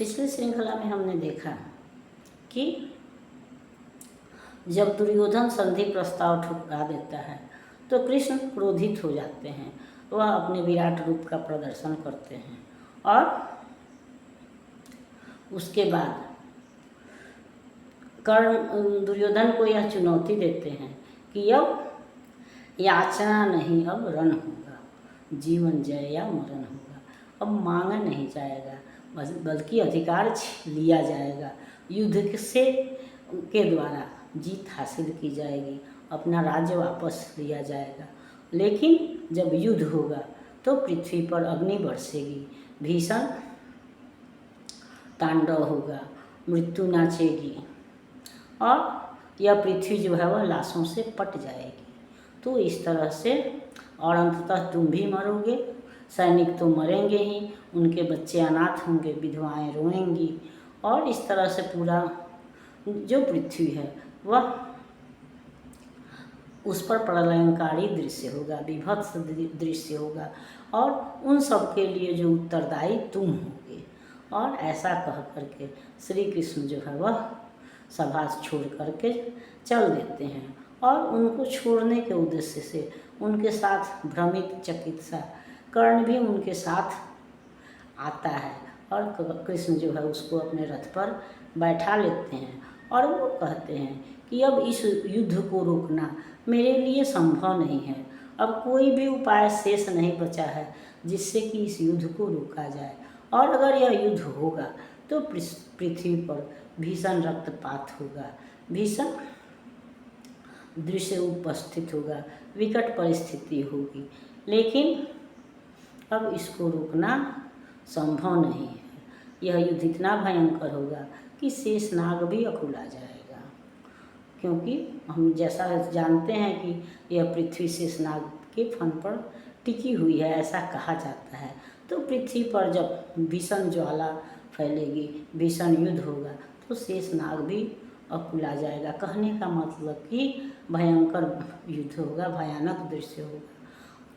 पिछली श्रृंखला में हमने देखा कि जब दुर्योधन संधि प्रस्ताव ठुकरा देता है तो कृष्ण क्रोधित हो जाते हैं। वह अपने विराट रूप का प्रदर्शन करते हैं और उसके बाद कर्ण दुर्योधन को यह चुनौती देते हैं कि अब याचना नहीं, अब रण होगा, जीवन जय या मरण होगा। अब मांगा नहीं जाएगा बल्कि अधिकार लिया जाएगा, युद्ध से के द्वारा जीत हासिल की जाएगी, अपना राज्य वापस लिया जाएगा। लेकिन जब युद्ध होगा तो पृथ्वी पर अग्नि बरसेगी, भीषण तांडव होगा, मृत्यु नाचेगी और यह पृथ्वी जो है वह लाशों से पट जाएगी। तो इस तरह से और अंततः तुम भी मरोगे, सैनिक तो मरेंगे ही, उनके बच्चे अनाथ होंगे, विधवाएं रोएंगी और इस तरह से पूरा जो पृथ्वी है वह उस पर प्रलयंकारी दृश्य होगा, विभत्स दृश्य होगा और उन सब के लिए जो उत्तरदायी तुम होगे। और ऐसा कह करके श्री कृष्ण जो है वह सभा छोड़ करके चल देते हैं और उनको छोड़ने के उद्देश्य से उनके साथ भ्रमित चकित सा कर्ण भी उनके साथ आता है और कृष्ण जो है उसको अपने रथ पर बैठा लेते हैं और वो कहते हैं कि अब इस युद्ध को रोकना मेरे लिए संभव नहीं है। अब कोई भी उपाय शेष नहीं बचा है जिससे कि इस युद्ध को रोका जाए, और अगर यह युद्ध होगा तो पृथ्वी पर भीषण रक्तपात होगा, भीषण दृश्य उपस्थित होगा, विकट परिस्थिति होगी। लेकिन अब इसको रोकना संभव नहीं है। यह युद्ध इतना भयंकर होगा कि शेषनाग भी अकुला जाएगा, क्योंकि हम जैसा जानते हैं कि यह पृथ्वी शेषनाग के फन पर टिकी हुई है, ऐसा कहा जाता है। तो पृथ्वी पर जब भीषण ज्वाला फैलेगी, भीषण युद्ध होगा तो शेषनाग भी अकुला जाएगा। कहने का मतलब कि भयंकर युद्ध होगा, भयानक दृश्य होगा।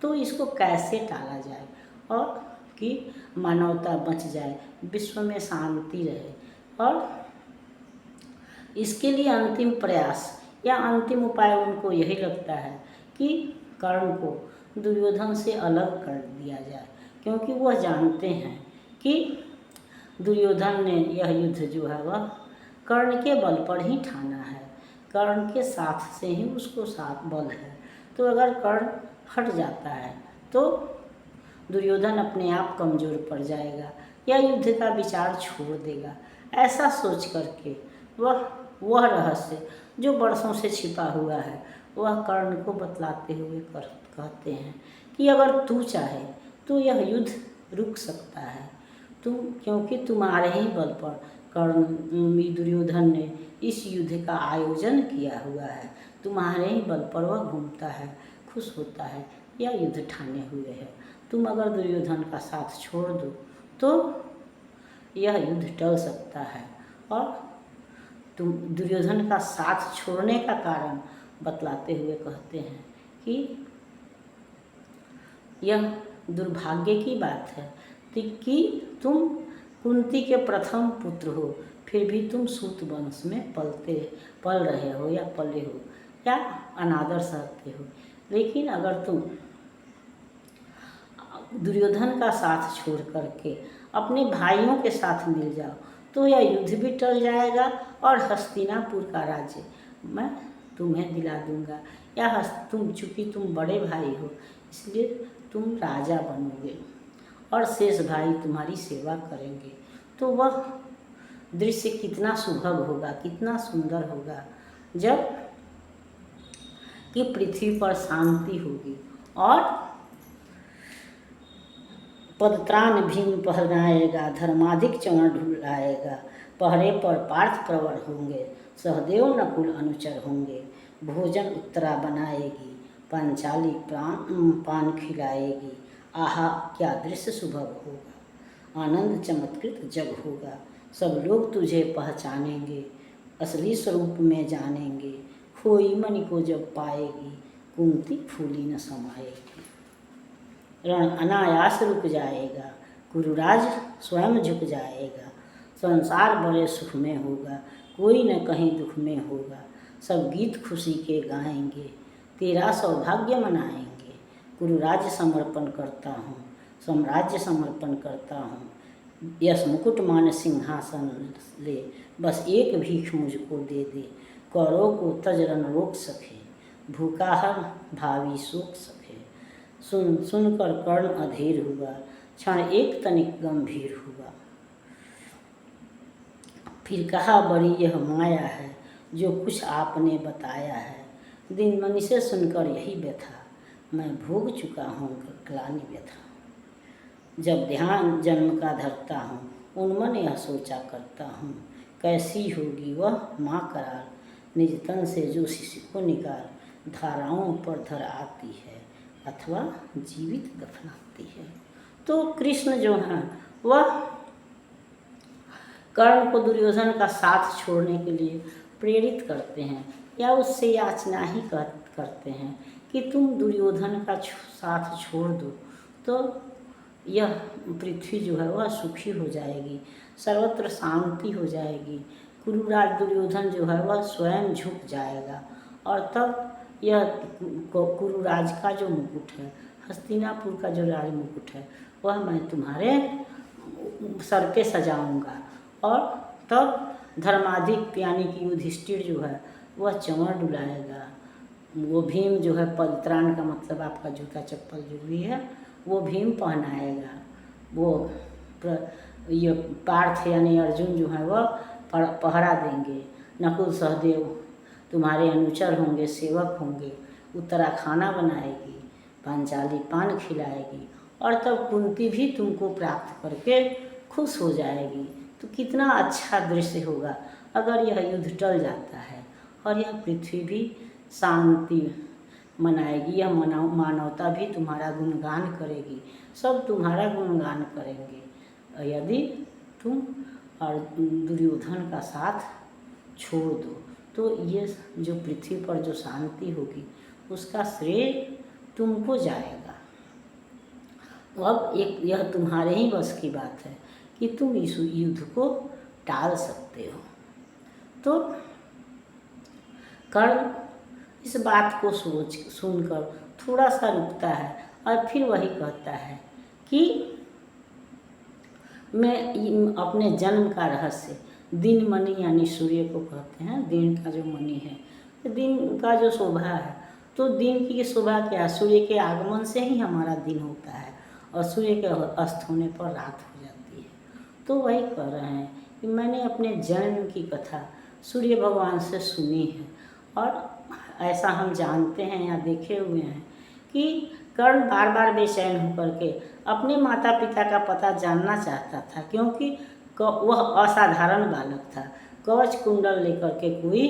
तो इसको कैसे टाला जाए और कि मानवता बच जाए, विश्व में शांति रहे, और इसके लिए अंतिम प्रयास या अंतिम उपाय उनको यही लगता है कि कर्ण को दुर्योधन से अलग कर दिया जाए, क्योंकि वह जानते हैं कि दुर्योधन ने यह युद्ध जो है वह कर्ण के बल पर ही ठाना है, कर्ण के साथ से ही उसको साथ बल है। तो अगर कर्ण हट जाता है तो दुर्योधन अपने आप कमज़ोर पड़ जाएगा या युद्ध का विचार छोड़ देगा। ऐसा सोच करके वह रहस्य जो वर्षों से छिपा हुआ है वह कर्ण को बतलाते हुए कहते हैं कि अगर तू चाहे तो यह युद्ध रुक सकता है, क्योंकि तुम्हारे ही बल पर कर्ण दुर्योधन ने इस युद्ध का आयोजन किया हुआ है, तुम्हारे ही बल पर वह घूमता है, खुश होता है, या युद्ध ठाने हुए है। तुम अगर दुर्योधन का साथ छोड़ दो तो यह युद्ध टल सकता है। और तुम दुर्योधन का साथ छोड़ने का कारण बतलाते हुए कहते हैं कि यह दुर्भाग्य की बात है कि तुम कुंती के प्रथम पुत्र हो, फिर भी तुम सूत वंश में पल रहे हो या पले हो या अनादर सहते हो। लेकिन अगर तुम दुर्योधन का साथ छोड़ करके अपने भाइयों के साथ मिल जाओ तो यह युद्ध भी टल जाएगा और हस्तिनापुर का राज्य मैं तुम्हें दिला दूंगा, या चूँकि तुम बड़े भाई हो इसलिए तुम राजा बनोगे और शेष भाई तुम्हारी सेवा करेंगे। तो वह दृश्य कितना सुभग होगा, कितना सुंदर होगा जब कि पृथ्वी पर शांति होगी और पदत्राण भीम पहनाएगा, धर्माधिक चरण ढुलाएगा, पहरे पर पार्थ प्रवर होंगे, सहदेव नकुल अनुचर होंगे, भोजन उत्तरा बनाएगी, पांचाली पान खिलाएगी। आहा क्या दृश्य सुभग होगा, आनंद चमत्कृत जग होगा, सब लोग तुझे पहचानेंगे, असली स्वरूप में जानेंगे, खोई मणि को जब पाएगी, कुंती फूली न समाएगी। रण अनायास रुक जाएगा, कुरुराज स्वयं झुक जाएगा, संसार बड़े सुख में होगा, कोई न कहीं दुख में होगा। सब गीत खुशी के गाएंगे, तेरा सौभाग्य मनाएंगे। गुरु राज्य समर्पण करता हूँ, साम्राज्य समर्पण करता हूँ। यश मुकुट मान सिंहासन ले, बस एक भीख मुझको दे दे। कौरों को तजरन रोक सके, भूखा हर भावी सोख सके। सुनकर कर्ण अधीर हुआ, क्षण एक तनिक गंभीर हुआ। फिर कहा बड़ी यह माया है, जो कुछ आपने बताया है। दिन मनी से सुनकर यही व्यथा, मैं भोग चुका हूँ ग्लानि व्यथा। जब ध्यान जन्म का धरता हूँ, उन्मन यह सोचा करता हूँ। कैसी होगी वह माँ करार, निज तन से जो शिशु को निकाल। धाराओं पर धर आती है, अथवा जीवित दफनाती है। तो कृष्ण जो है वह कर्ण को दुर्योधन का साथ छोड़ने के लिए प्रेरित करते हैं, या उससे याचना ही करते हैं कि तुम दुर्योधन का साथ छोड़ दो, तो यह पृथ्वी जो है वह सुखी हो जाएगी, सर्वत्र शांति हो जाएगी। कुरुराज दुर्योधन जो है वह स्वयं झुक जाएगा, और तब यह कुरुराज का जो मुकुट है, हस्तिनापुर का जो राज मुकुट है, वह मैं तुम्हारे सर पे सजाऊंगा। और तब धर्माधिक यानी कि युधिष्ठिर जो है वह चंवर डुलाएगा। वो भीम जो है परित्राण का मतलब आपका जूता चप्पल जो भी है वो भीम पहनाएगा। वो ये पार्थ यानी अर्जुन जो है वह पहरा देंगे। नकुल सहदेव तुम्हारे अनुचर होंगे, सेवक होंगे। उत्तरा खाना बनाएगी, पांचाली पान खिलाएगी, और तब कुंती भी तुमको प्राप्त करके खुश हो जाएगी। तो कितना अच्छा दृश्य होगा अगर यह युद्ध टल जाता है और यह पृथ्वी भी शांति मनाएगी। यह मानवता भी तुम्हारा गुणगान करेगी, सब तुम्हारा गुणगान करेंगे यदि तुम और दुर्योधन का साथ छोड़ दो। तो ये जो पृथ्वी पर जो शांति होगी उसका श्रेय तुमको जाएगा। अब एक यह तुम्हारे ही बस की बात है कि तुम इस युद्ध को टाल सकते हो। तो कर्ण इस बात को सुनकर थोड़ा सा रुकता है और फिर वही कहता है कि मैं अपने जन्म का रहस्य, दिन मणि यानी सूर्य को कहते हैं, दिन का जो मणि है, दिन का जो शोभा है, तो दिन की शोभा क्या, सूर्य के आगमन से ही हमारा दिन होता है और सूर्य के अस्त होने पर रात हो जाती है। तो वही कह रहे हैं कि मैंने अपने जन्म की कथा सूर्य भगवान से सुनी है, और ऐसा हम जानते हैं या देखे हुए हैं कि कर्ण बार बार बेचैन होकर के अपने माता पिता का पता जानना चाहता था, क्योंकि वह असाधारण बालक था। कवच कुंडल लेकर के कोई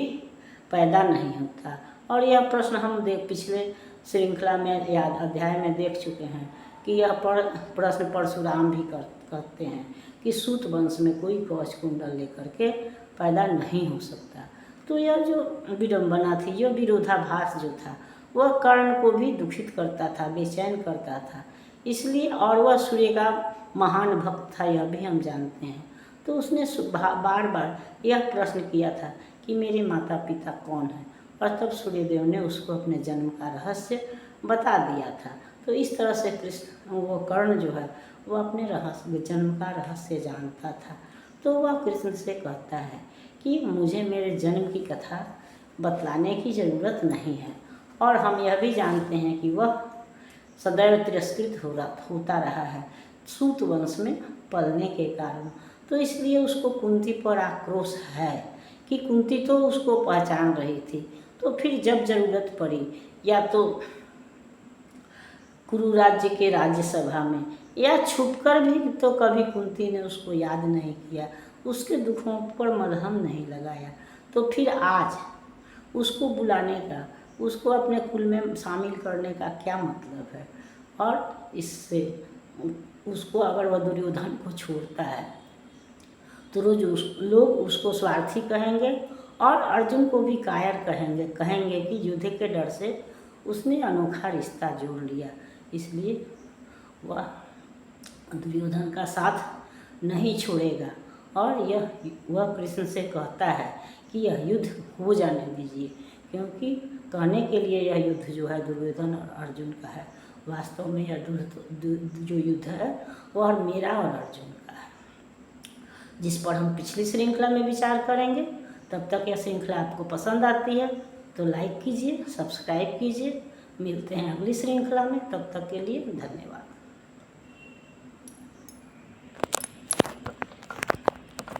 पैदा नहीं होता। और यह प्रश्न हम पिछले श्रृंखला में या अध्याय में देख चुके हैं कि यह प्रश्न परशुराम भी करते हैं कि सूत वंश में कोई कवच कुंडल लेकर के पैदा नहीं हो सकता। तो यह जो विडम्बना थी, जो विरोधाभास जो था, वह कर्ण को भी दुखित करता था, बेचैन करता था। इसलिए, और वह सूर्य का महान भक्त था, यह भी हम जानते हैं। तो उसने बार बार यह प्रश्न किया था कि मेरे माता पिता कौन हैं, और तब सूर्यदेव ने उसको अपने जन्म का रहस्य बता दिया था। तो इस तरह से वो कर्ण जो है वह अपने जन्म का रहस्य जानता था। तो वह कृष्ण से कहता है कि मुझे मेरे जन्म की कथा बतलाने की ज़रूरत नहीं है, और हम यह भी जानते हैं कि वह सदैव तिरस्कृत होता रहा है सूत वंश में पलने के कारण। तो इसलिए उसको कुंती पर आक्रोश है कि कुंती तो उसको पहचान रही थी, तो फिर जब ज़रूरत पड़ी, या तो कुरु राज्य के राज्यसभा में या छुपकर भी, तो कभी कुंती ने उसको याद नहीं किया, उसके दुखों पर मलहम नहीं लगाया। तो फिर आज उसको बुलाने का, उसको अपने कुल में शामिल करने का क्या मतलब है। और इससे उसको, अगर वह दुर्योधन को छोड़ता है तो लोग उसको स्वार्थी कहेंगे, और अर्जुन को भी कायर कहेंगे कि युद्ध के डर से उसने अनोखा रिश्ता जोड़ लिया। इसलिए वह दुर्योधन का साथ नहीं छोड़ेगा, और वह कृष्ण से कहता है कि यह युद्ध हो जाने दीजिए, क्योंकि कहने के लिए यह युद्ध जो है दुर्योधन और अर्जुन का है, वास्तव में यह जो युद्ध है वह मेरा और अर्जुन का है, जिस पर हम पिछली श्रृंखला में विचार करेंगे। तब तक यह श्रृंखला आपको पसंद आती है तो लाइक कीजिए, सब्सक्राइब कीजिए। मिलते हैं अगली श्रृंखला में, तब तक के लिए धन्यवाद।